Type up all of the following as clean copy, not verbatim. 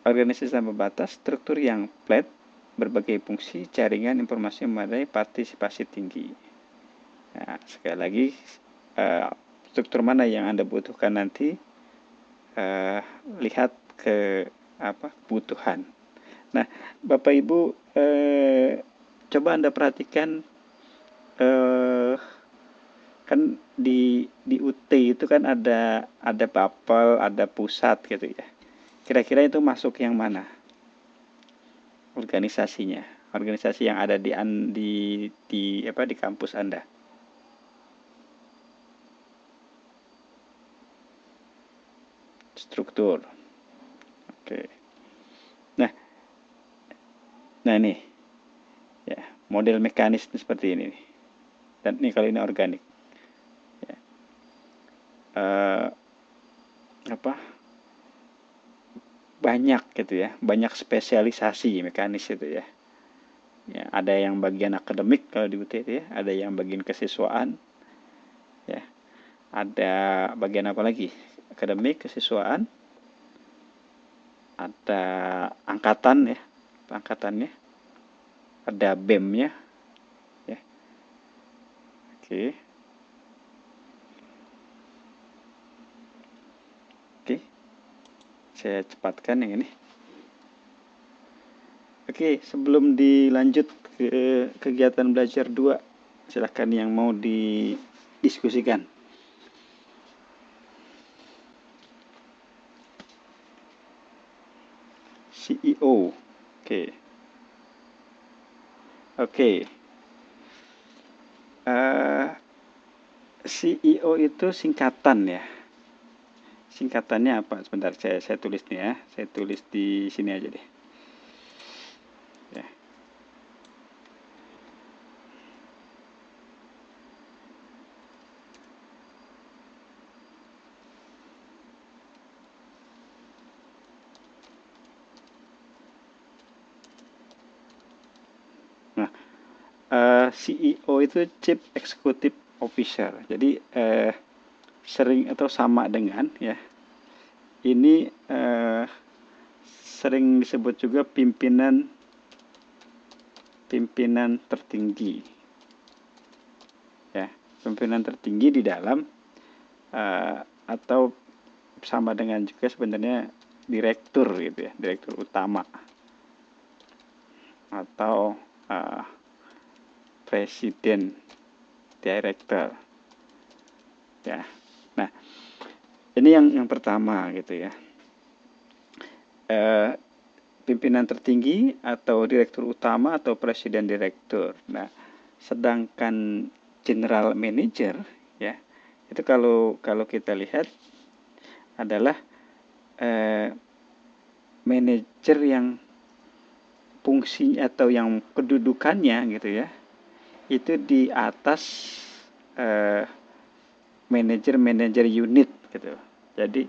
Organisasi tanpa batas, struktur yang flat, berbagai fungsi, jaringan informasi memadai, partisipasi tinggi. Nah, sekali lagi, struktur mana yang Anda butuhkan nanti, lihat ke kebutuhan. Nah, Bapak Ibu, coba Anda perhatikan, kan di UT itu kan ada bapel, ada pusat gitu ya. Kira-kira itu masuk yang mana? Organisasinya, organisasi yang ada di kampus Anda. Struktur. Oke. Nah ini ya, model mekanisme seperti ini nih. Dan ini kalau ini organik. Ya. Banyak gitu ya, banyak spesialisasi mekanis itu ya. Ya, ada yang bagian akademik kalau di UT itu ya, ada yang bagian kesiswaan, ya, ada bagian apa lagi? Akademik, kesiswaan, ada angkatan ya, angkatannya, ada BEM-nya, ya. Oke, oke, saya cepatkan yang ini. Oke, sebelum dilanjut ke kegiatan belajar 2, silahkan yang mau didiskusikan. CEO. Oke. Oke. CEO itu singkatan ya. Singkatannya apa? Sebentar, saya tulis nih ya. Saya tulis di sini aja deh. Ya. Nah, CEO itu Chief Executive Officer. Jadi sering atau sama dengan ya. Ini sering disebut juga pimpinan tertinggi. Ya, pimpinan tertinggi di dalam atau sama dengan juga sebenarnya direktur gitu ya, direktur utama atau presiden director ya. Nah, ini yang pertama gitu ya, pimpinan tertinggi atau direktur utama atau presiden direktur. Nah, sedangkan general manager ya, itu kalau kita lihat adalah manajer yang fungsi atau yang kedudukannya gitu ya, itu di atas manajer unit gitu. Jadi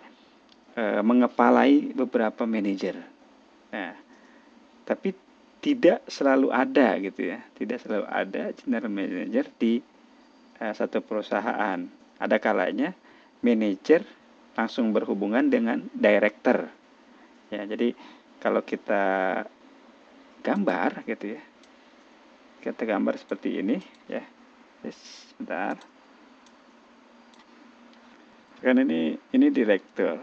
mengepalai beberapa manajer. Nah, tapi tidak selalu ada gitu ya, tidak selalu ada general manager di satu perusahaan. Ada kalanya manajer langsung berhubungan dengan director. Ya, jadi kalau kita gambar gitu ya, kita gambar seperti ini ya. Sebentar. Kan ini direktur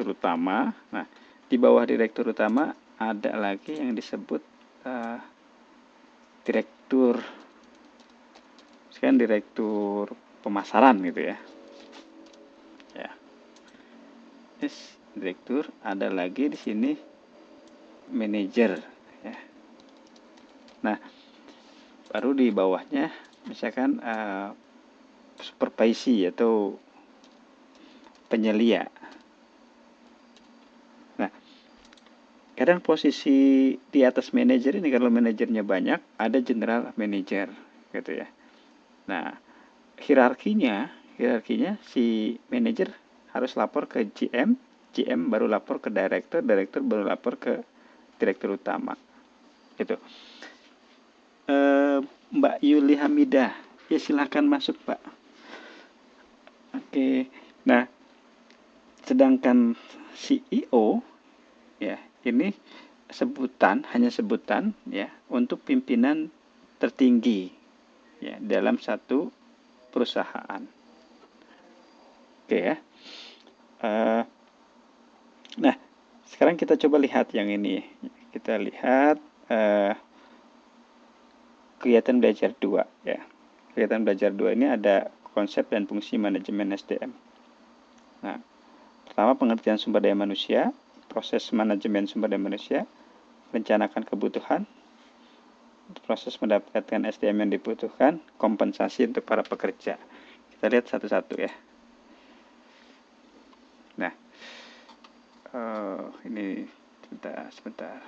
utama. Nah, di bawah direktur utama ada lagi yang disebut direktur, sekarang direktur pemasaran gitu ya. Ya, direktur, ada lagi di sini manajer ya. Nah, baru di bawahnya misalkan supervisi atau penyelia. Nah, kadang posisi di atas manajer ini kalau manajernya banyak, ada general manager gitu ya. Nah, hierarkinya si manajer harus lapor ke GM, GM baru lapor ke director, director baru lapor ke direktur utama. Gitu. Mbak Yuli Hamidah, ya silahkan masuk Pak. Oke, nah sedangkan CEO ya, ini hanya sebutan ya untuk pimpinan tertinggi ya dalam satu perusahaan. Oke ya. Nah, sekarang kita coba lihat yang ini. Kita lihat kegiatan belajar 2 ya. Kegiatan belajar 2 ini ada konsep dan fungsi manajemen SDM. Nah, pertama pengertian sumber daya manusia, proses manajemen sumber daya manusia, rencanakan kebutuhan, proses mendapatkan SDM yang dibutuhkan, kompensasi untuk para pekerja. Kita lihat satu-satu ya. Nah, ini sebentar.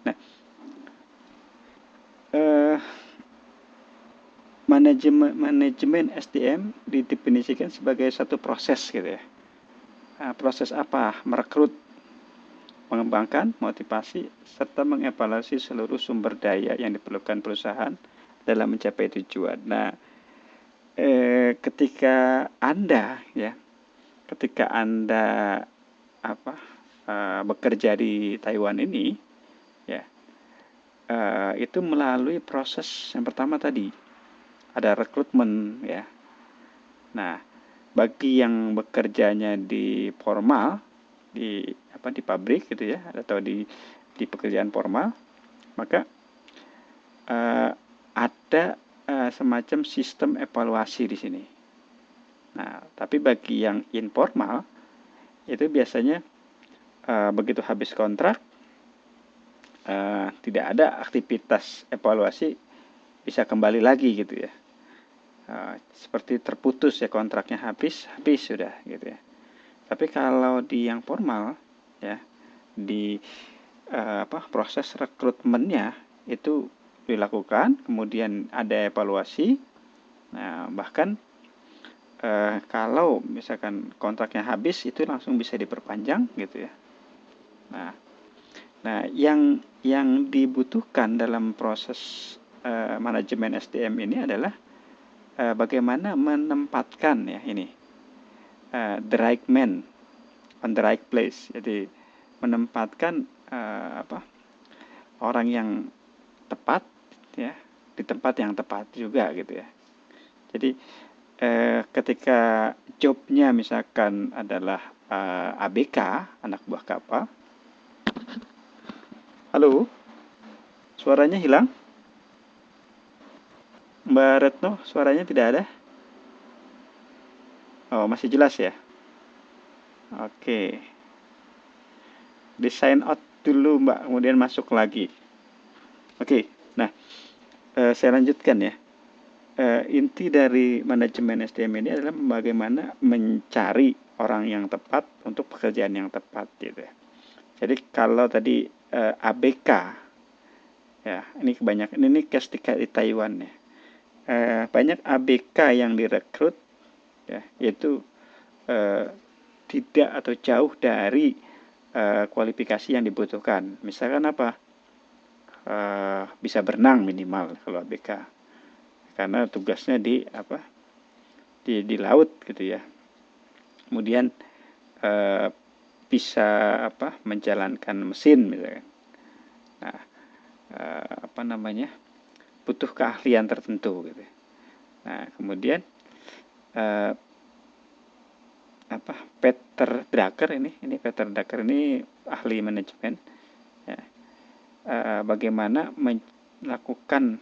Nah, manajemen SDM didefinisikan sebagai satu proses gitu ya. Nah, proses apa? Merekrut, mengembangkan, motivasi, serta mengevaluasi seluruh sumber daya yang diperlukan perusahaan dalam mencapai tujuan. Nah, ketika Anda bekerja di Taiwan ini, ya, itu melalui proses yang pertama tadi, ada rekrutmen, ya. Nah, bagi yang bekerjanya di formal, di pabrik gitu ya, atau di pekerjaan formal, maka ada semacam sistem evaluasi di sini. Nah, tapi bagi yang informal, itu biasanya begitu habis kontrak, tidak ada aktivitas evaluasi, bisa kembali lagi gitu ya. Seperti terputus ya, kontraknya habis sudah gitu ya. Tapi kalau di yang formal ya, di proses rekrutmennya itu dilakukan, kemudian ada evaluasi. Nah, bahkan kalau misalkan kontraknya habis, itu langsung bisa diperpanjang gitu ya. Nah, yang dibutuhkan dalam proses manajemen SDM ini adalah bagaimana menempatkan ya ini the right man on the right place. Jadi menempatkan orang yang tepat ya di tempat yang tepat juga gitu ya. Jadi ketika jobnya misalkan adalah ABK, anak buah kapal. Halo, suaranya hilang? Mbak Retno, suaranya tidak ada? Oh, masih jelas ya? Oke. Di sign out dulu Mbak, kemudian masuk lagi. Oke, nah saya lanjutkan ya. Inti dari manajemen SDM ini adalah bagaimana mencari orang yang tepat untuk pekerjaan yang tepat gitu ya. Jadi kalau tadi ABK ya, ini kebanyakan ini case di Taiwan ya. Banyak ABK yang direkrut ya, itu tidak atau jauh dari kualifikasi yang dibutuhkan. Misalkan apa? Bisa berenang minimal kalau ABK. Karena tugasnya di laut gitu ya. Kemudian bisa menjalankan mesin misalkan. Nah, butuh keahlian tertentu gitu. Nah, kemudian Peter Drucker ini ahli manajemen ya. Bagaimana melakukan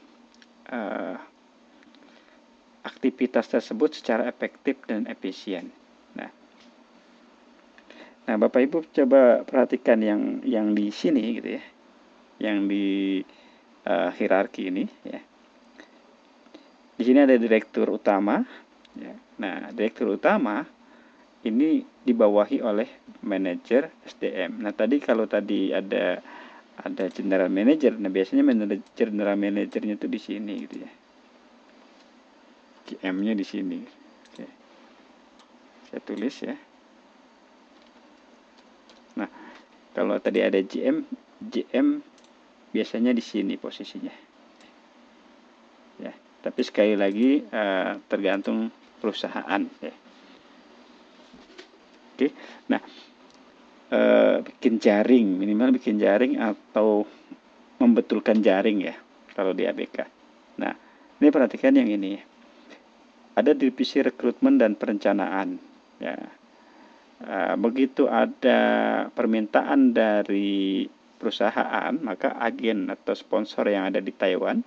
aktivitas tersebut secara efektif dan efisien. Nah, Bapak Ibu coba perhatikan yang di sini gitu ya, yang di hierarki ini ya. Di sini ada direktur utama. Ya. Nah, direktur utama ini dibawahi oleh manajer SDM. Nah, kalau tadi ada general manager, nah biasanya general manajernya itu di sini gitu ya. GM-nya di sini. Oke. Saya tulis ya. Nah, kalau tadi ada GM biasanya di sini posisinya. Ya, Tapi sekali lagi tergantung perusahaan ya. Oke. Nah, bikin jaring, minimal bikin jaring atau membetulkan jaring ya kalau di ABK. Nah, ini perhatikan yang ini. Ada divisi rekrutmen dan perencanaan ya. Begitu ada permintaan dari perusahaan, maka agen atau sponsor yang ada di Taiwan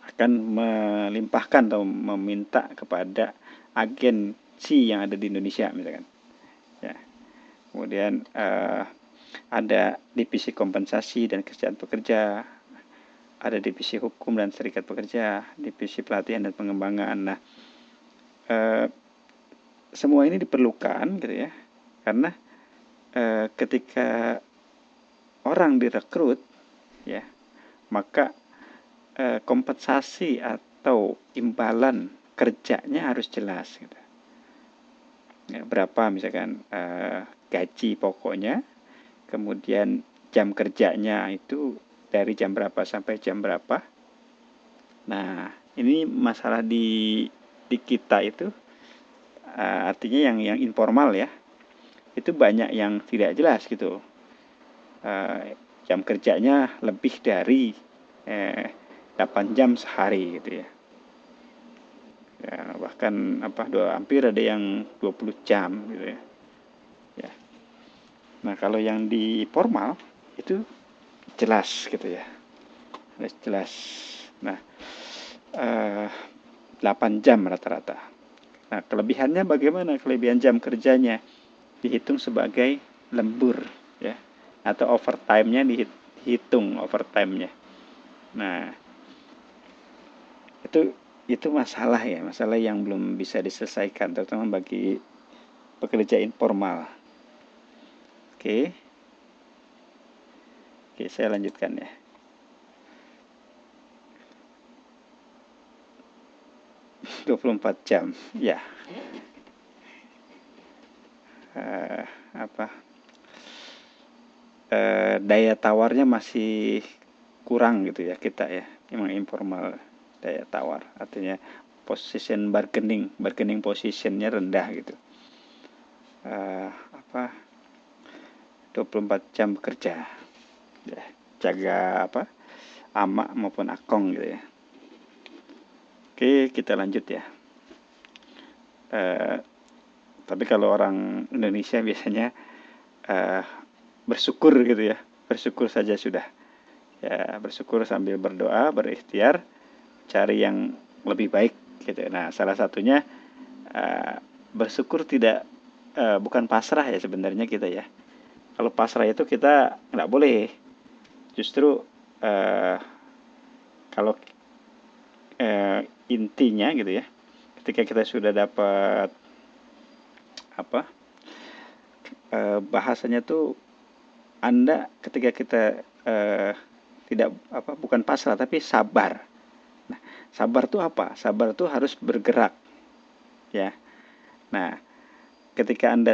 akan melimpahkan atau meminta kepada agensi yang ada di Indonesia misalkan. Ya. Kemudian ada divisi kompensasi dan kesejahteraan pekerja, ada divisi hukum dan serikat pekerja, divisi pelatihan dan pengembangan. Nah, semua ini diperlukan gitu ya, karena ketika orang direkrut ya, maka kompensasi atau imbalan kerjanya harus jelas gitu. Ya, berapa misalkan gaji pokoknya, kemudian jam kerjanya itu dari jam berapa sampai jam berapa. Nah, ini masalah di kita itu artinya yang informal ya, itu banyak yang tidak jelas gitu. Jam kerjanya lebih dari 8 jam sehari gitu ya. Ya, bahkan hampir ada yang 20 jam gitu ya. Ya. Nah, kalau yang di formal itu jelas gitu ya. Jelas. Nah, 8 jam rata-rata. Nah, kelebihannya bagaimana? Kelebihan jam kerjanya dihitung sebagai lembur ya, atau overtime-nya dihitung overtime-nya. Nah, itu masalah ya, masalah yang belum bisa diselesaikan terutama bagi pekerja informal. Oke, saya lanjutkan ya. Uh, 24 jam ya. Daya tawarnya masih kurang gitu ya kita ya, memang informal daya tawar, artinya position bargaining positionnya rendah gitu. 24 jam bekerja ya, jaga ama maupun akong gitu ya. Oke, kita lanjut ya. Tapi kalau orang Indonesia biasanya bersyukur gitu ya, bersyukur saja sudah ya, bersyukur sambil berdoa, berikhtiar, cari yang lebih baik gitu. Nah, salah satunya bersyukur tidak bukan pasrah ya sebenarnya kita ya. Kalau pasrah itu kita nggak boleh. Justru kalau intinya gitu ya, ketika kita sudah dapat bahasanya tuh, Anda ketika kita tidak bukan pasrah tapi sabar. Nah, sabar tuh apa? Sabar tuh harus bergerak ya. Nah, ketika Anda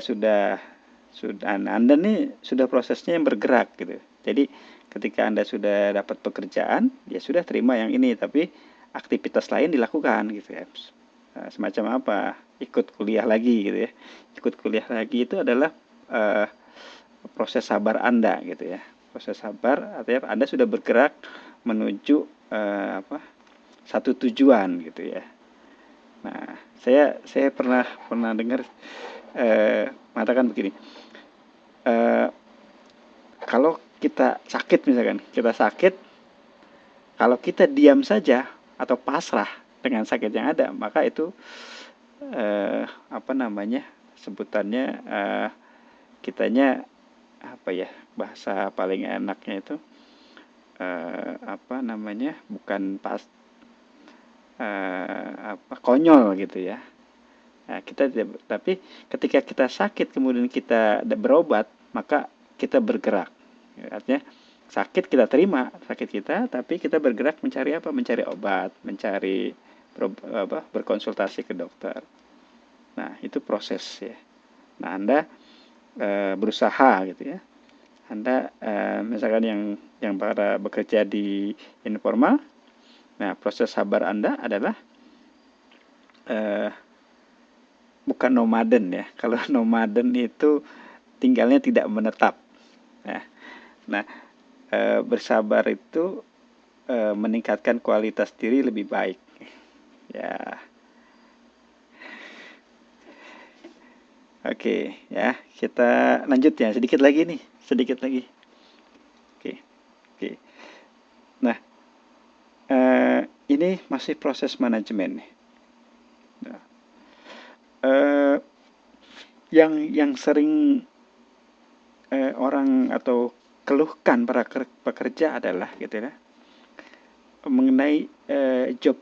Anda nih sudah prosesnya yang bergerak gitu. Jadi ketika Anda sudah dapat pekerjaan, ya sudah terima yang ini, tapi aktivitas lain dilakukan gitu ya. Semacam apa? Ikut kuliah lagi gitu ya. Ikut kuliah lagi itu adalah proses sabar Anda gitu ya. Proses sabar artinya Anda sudah bergerak menuju satu tujuan gitu ya. Nah, saya pernah dengar mengatakan begini. Kalau kita sakit misalkan, kalau kita diam saja atau pasrah dengan sakit yang ada, maka itu sebutannya kitanya bahasa paling enaknya itu bukan konyol gitu ya. Nah, tapi ketika kita sakit kemudian kita berobat, maka kita bergerak. Artinya sakit kita terima sakit kita, tapi kita bergerak mencari mencari obat, mencari berkonsultasi ke dokter. Nah, itu proses ya. Nah, Anda berusaha gitu ya. Anda misalkan yang para bekerja di informal, Nah, proses sabar Anda adalah eh, bukan nomaden ya. Kalau nomaden itu tinggalnya tidak menetap. Nah, nah bersabar itu meningkatkan kualitas diri lebih baik. Ya, oke ya. Kita lanjut ya. Sedikit lagi nih, sedikit lagi. Oke, oke. Nah, ini masih proses manajemen nih. Nah, eh, yang sering orang atau keluhkan para pekerja adalah gitu ya, mengenai job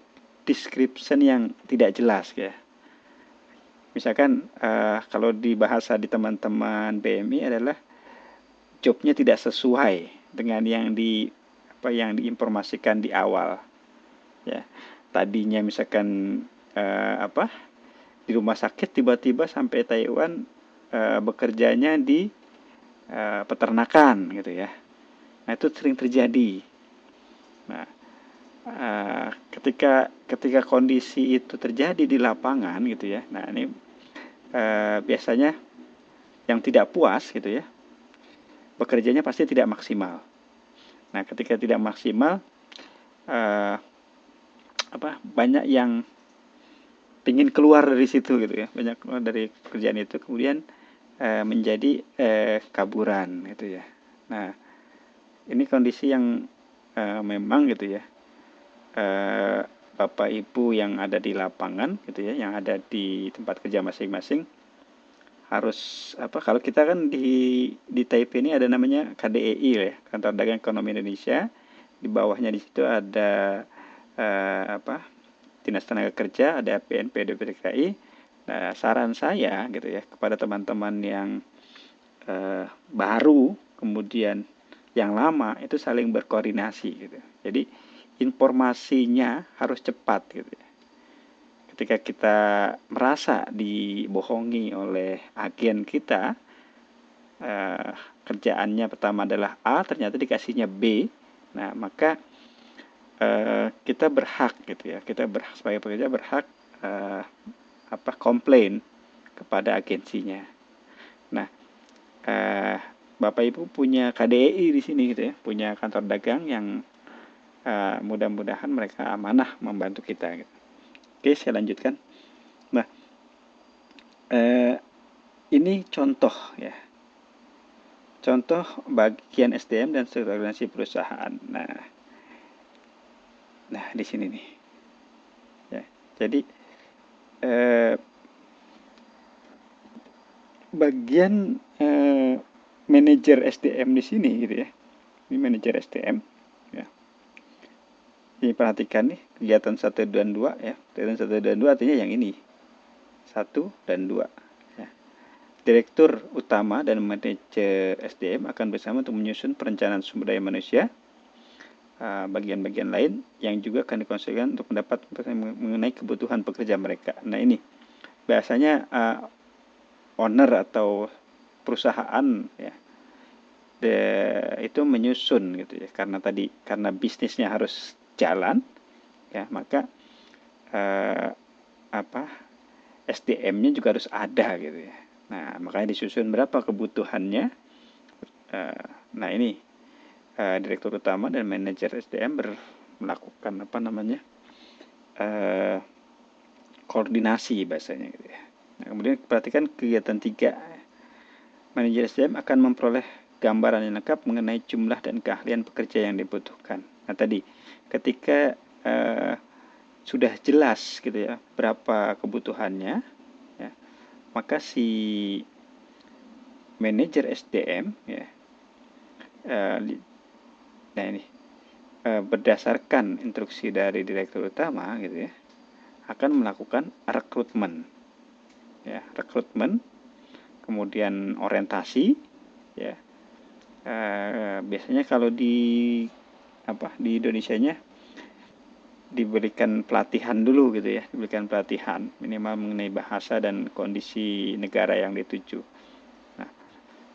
description yang tidak jelas ya. Misalkan kalau di bahasa di teman-teman BMI adalah jobnya tidak sesuai dengan yang diinformasikan di awal ya. Tadinya misalkan di rumah sakit tiba-tiba sampai Taiwan bekerjanya di peternakan gitu ya. Nah, itu sering terjadi. Nah, ketika kondisi itu terjadi di lapangan gitu ya. Nah, ini biasanya yang tidak puas gitu ya, bekerjanya pasti tidak maksimal. Nah, ketika tidak maksimal, eh, banyak yang ingin keluar dari situ gitu ya, banyak keluar dari pekerjaan itu, kemudian menjadi kaburan gitu ya. Nah, ini kondisi yang memang gitu ya, eh, Bapak Ibu yang ada di lapangan gitu ya, yang ada di tempat kerja masing-masing harus kalau kita kan di Taipei ini ada namanya KDEI ya, Kantor Dagang Ekonomi Indonesia. Di bawahnya di situ ada Dinas Tenaga Kerja, ada PNP DPDKI. Nah, saran saya gitu ya kepada teman-teman yang baru, kemudian yang lama itu saling berkoordinasi gitu. Jadi informasinya harus cepat gitu ya. Ketika kita merasa dibohongi oleh agen kita, eh, kerjaannya pertama adalah A, ternyata dikasihnya B. Nah, maka kita berhak gitu ya. Kita berhak sebagai pekerja berhak eh, komplain kepada agensinya. Nah, eh, Bapak Ibu punya KDEI di sini gitu ya, punya kantor dagang yang mudah-mudahan mereka amanah membantu kita gitu. Oke, saya lanjutkan. Nah, ini contoh ya. Contoh bagian SDM dan strukturasi perusahaan. Nah, di sini nih. Ya, jadi bagian manajer SDM di sini gitu ya. Ini manajer SDM. Ya. Ini perhatikan nih kegiatan 1 dan 2 ya. Kegiatan 1 dan 2 artinya yang ini. 1 dan 2. Ya. Direktur utama dan manajer SDM akan bersama untuk menyusun perencanaan sumber daya manusia, bagian-bagian lain yang juga akan dikonsultasikan untuk mendapat mengenai kebutuhan pekerja mereka. Nah, ini biasanya owner atau perusahaan ya itu menyusun gitu ya, karena bisnisnya harus jalan ya, maka SDM-nya juga harus ada gitu ya. Nah, makanya disusun berapa kebutuhannya. Nah, ini direktur utama dan manajer SDM melakukan koordinasi bahasanya gitu ya. Nah, kemudian perhatikan kegiatan 3. Manajer SDM akan memperoleh gambaran yang lengkap mengenai jumlah dan keahlian pekerja yang dibutuhkan. Nah, tadi ketika sudah jelas gitu ya berapa kebutuhannya ya, maka si manajer SDM ya nah ini berdasarkan instruksi dari direktur utama gitu ya akan melakukan rekrutmen ya, kemudian orientasi ya. Biasanya kalau di Indonesianya diberikan pelatihan dulu gitu ya, diberikan pelatihan minimal mengenai bahasa dan kondisi negara yang dituju. Nah,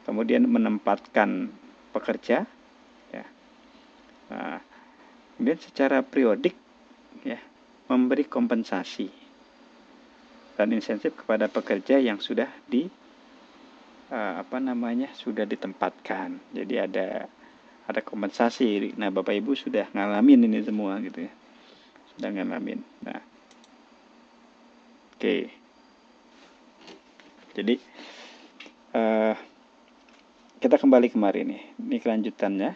kemudian menempatkan pekerja ya. Nah, kemudian secara periodik ya, memberi kompensasi dan insentif kepada pekerja yang sudah sudah ditempatkan. Jadi ada kompensasi. Nah, Bapak Ibu sudah ngalamin ini semua gitu ya. Sudah ngalamin. Nah, oke. Jadi kita kembali kemarin nih. Ini kelanjutannya.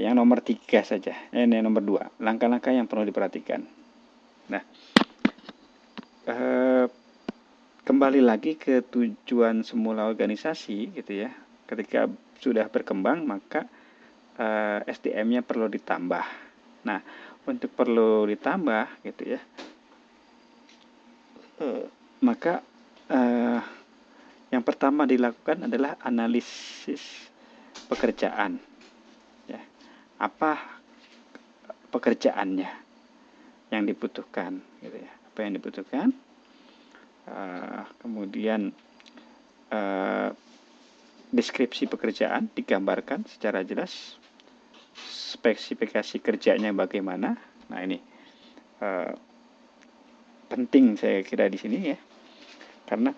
Yang nomor 3 saja. Ini nomor 2. Langkah-langkah yang perlu diperhatikan. Nah, kembali lagi ke tujuan semula organisasi gitu ya. Ketika sudah berkembang maka SDM-nya perlu ditambah. Nah, untuk perlu ditambah gitu ya, maka yang pertama dilakukan adalah analisis pekerjaan. Ya, apa pekerjaannya yang dibutuhkan, gitu ya? Apa yang dibutuhkan? Kemudian deskripsi pekerjaan digambarkan secara jelas, spesifikasi kerjanya bagaimana. Nah, ini penting saya kira di sini ya, karena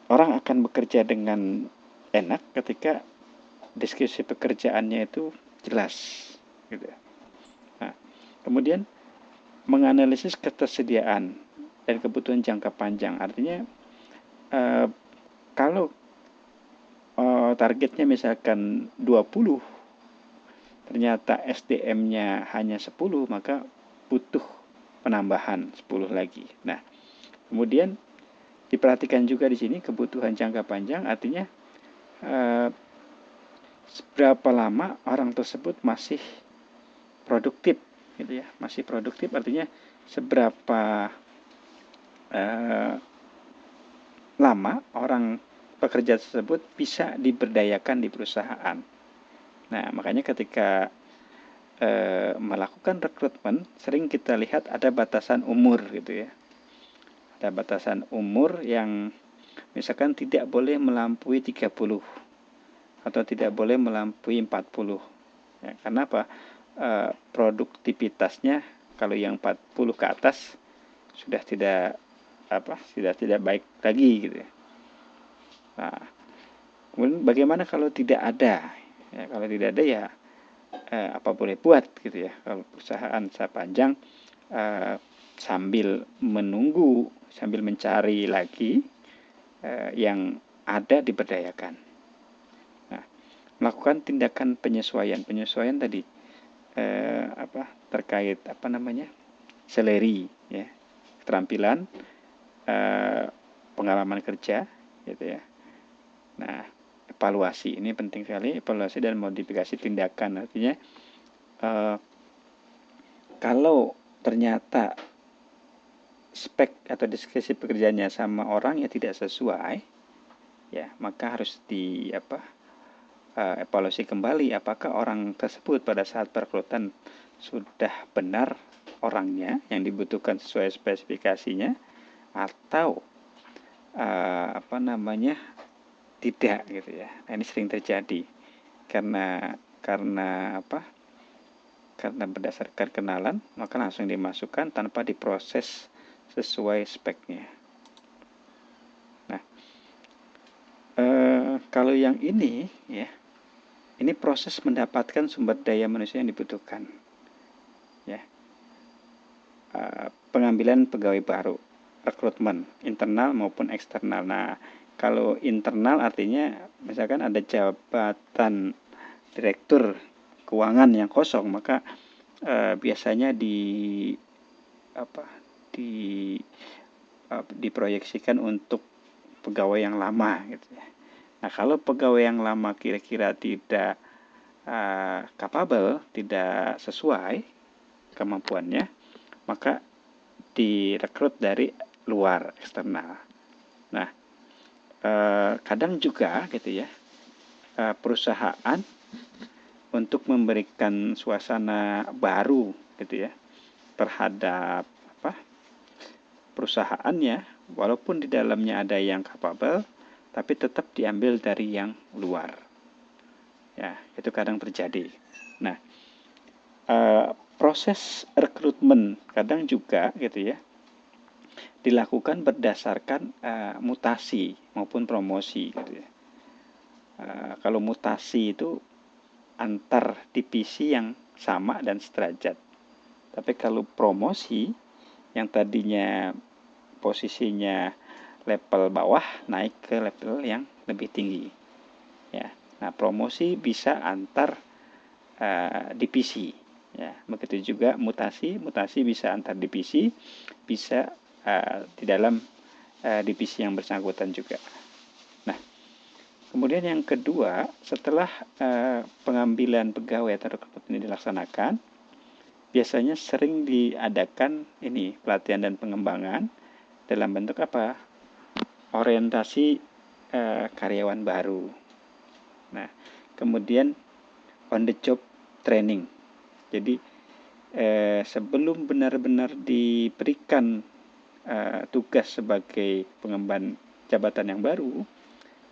orang akan bekerja dengan enak ketika deskripsi pekerjaannya itu jelas, gitu. Nah, kemudian menganalisis ketersediaan dan kebutuhan jangka panjang. Artinya kalau targetnya misalkan 20, ternyata SDM-nya hanya 10, maka butuh penambahan 10 lagi. Nah, kemudian diperhatikan juga di sini kebutuhan jangka panjang, artinya seberapa lama orang tersebut masih produktif, gitu ya. Masih produktif artinya seberapa lama orang pekerja tersebut bisa diberdayakan di perusahaan. Nah, makanya ketika melakukan rekrutmen, sering kita lihat ada batasan umur gitu ya. Ada batasan umur yang misalkan tidak boleh melampaui 30 atau tidak boleh melampaui 40. Ya, karena apa? Produktivitasnya kalau yang 40 ke atas sudah tidak baik lagi gitu ya. Nah, kemudian bagaimana kalau tidak ada? Ya, kalau tidak ada ya apa boleh buat gitu ya. Kalau perusahaan sepanjang sambil menunggu, sambil mencari lagi yang ada diberdayakan. Nah, melakukan tindakan penyesuaian tadi terkait seleri ya, keterampilan, pengalaman kerja gitu ya. Nah, evaluasi ini penting sekali, evaluasi dan modifikasi tindakan. Artinya kalau ternyata spek atau deskripsi pekerjaannya sama orang yang tidak sesuai, ya maka harus evaluasi kembali apakah orang tersebut pada saat perekrutan sudah benar orangnya yang dibutuhkan sesuai spesifikasinya atau tidak gitu ya. Nah, ini sering terjadi karena berdasarkan kenalan maka langsung dimasukkan tanpa diproses sesuai speknya. Nah, kalau yang ini ya, ini proses mendapatkan sumber daya manusia yang dibutuhkan ya. Pengambilan pegawai baru, rekrutmen internal maupun eksternal. Nah, kalau internal artinya misalkan ada jabatan direktur keuangan yang kosong, maka biasanya diproyeksikan untuk pegawai yang lama gitu ya. Nah, kalau pegawai yang lama kira-kira tidak capable, tidak sesuai kemampuannya, maka direkrut dari luar, eksternal. Nah, kadang juga gitu ya, perusahaan untuk memberikan suasana baru gitu ya terhadap perusahaannya, walaupun di dalamnya ada yang capable, tapi tetap diambil dari yang luar. Ya, itu kadang terjadi. Nah, proses rekrutmen kadang juga gitu ya dilakukan berdasarkan mutasi maupun promosi gitu ya. Kalau mutasi itu antar divisi yang sama dan sederajat. Tapi kalau promosi yang tadinya posisinya level bawah naik ke level yang lebih tinggi. Ya. Nah, promosi bisa antar divisi. Ya, begitu juga mutasi bisa antar divisi, bisa di dalam divisi yang bersangkutan juga. Nah, kemudian yang kedua, setelah pengambilan pegawai atau rekrutmen ini dilaksanakan, biasanya sering diadakan ini pelatihan dan pengembangan dalam bentuk apa? Orientasi karyawan baru. Nah, kemudian on the job training. Jadi sebelum benar-benar diberikan tugas sebagai pengemban jabatan yang baru,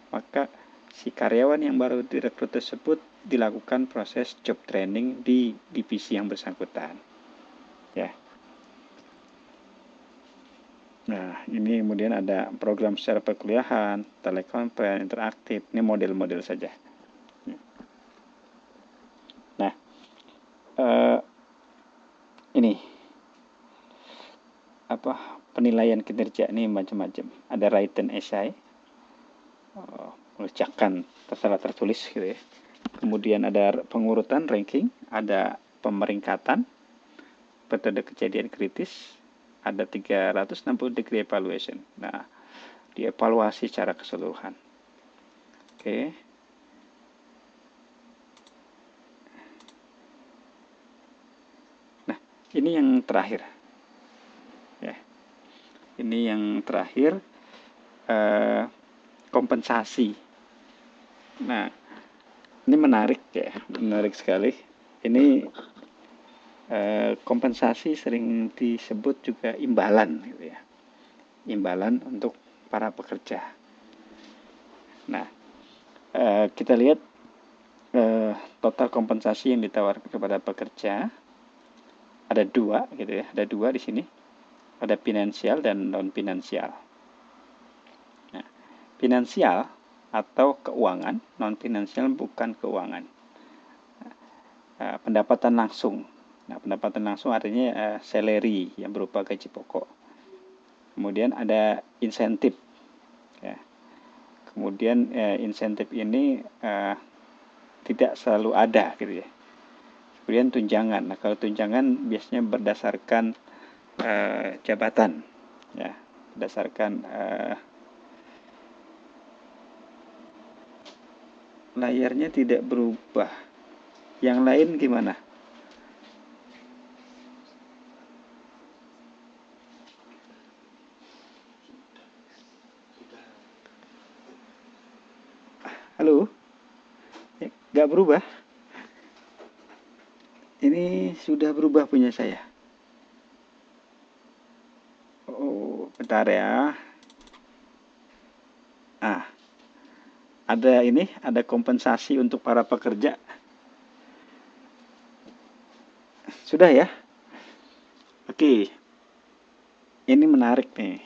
maka si karyawan yang baru direkrut tersebut dilakukan proses job training di divisi yang bersangkutan. Ya. Nah, ini kemudian ada program secara perkuliahan, telekonferensi, interaktif. Ini model-model saja. Nah, ini penilaian kinerja ini macam-macam. Ada written essay, mengerjakan terserah tertulis gitu ya. Kemudian ada pengurutan ranking, ada pemeringkatan, metode kejadian kritis, ada 360 degree evaluation. Nah, dievaluasi secara keseluruhan. Oke. Nah, ini yang terakhir. Ya. Ini yang terakhir kompensasi. Nah, ini menarik ya, menarik sekali. Ini kompensasi sering disebut juga imbalan gitu ya. Imbalan untuk para pekerja. Nah, kita lihat total kompensasi yang ditawarkan kepada pekerja ada dua gitu ya, ada dua di sini, ada finansial dan non finansial. Nah, finansial atau keuangan, non finansial bukan keuangan. Pendapatan langsung. Nah, pendapatan langsung artinya salary yang berupa gaji pokok. Kemudian ada insentif. Ya. Kemudian insentif ini tidak selalu ada gitu ya. Kemudian tunjangan. Nah, kalau tunjangan biasanya berdasarkan jabatan, ya, berdasarkan layarnya tidak berubah. Yang lain gimana? Halo? Nggak berubah? Ini sudah berubah punya saya. Oh, bentar ya. Ah, ada kompensasi untuk para pekerja. Sudah ya? Oke. Ini menarik nih.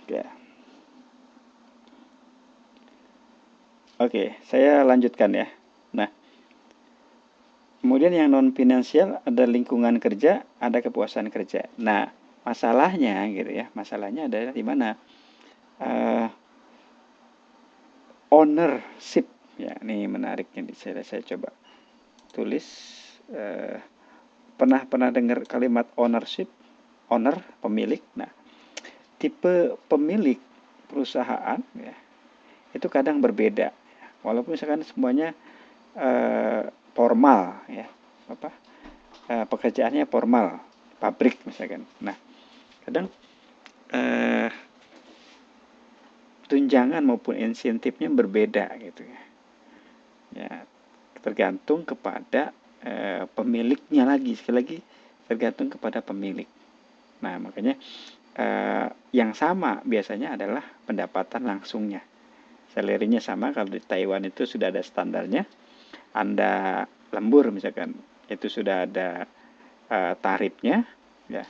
Ya. Oke, saya lanjutkan ya. Nah, kemudian yang non finansial ada lingkungan kerja, ada kepuasan kerja. Nah, masalahnya gitu ya, masalahnya adalah di mana ownership. Ya, ini menarik ini saya coba tulis. Pernah dengar kalimat ownership? Owner, pemilik. Nah, tipe pemilik perusahaan ya, itu kadang berbeda. Walaupun misalkan semuanya formal ya, pekerjaannya formal, pabrik misalkan. Nah, kadang tunjangan maupun insentifnya berbeda gitu ya. Ya, tergantung kepada pemiliknya lagi. Sekali lagi tergantung kepada pemilik. Nah, makanya yang sama biasanya adalah pendapatan langsungnya. Salary-nya sama. Kalau di Taiwan itu sudah ada standarnya. Anda lembur misalkan, itu sudah ada tarifnya, ya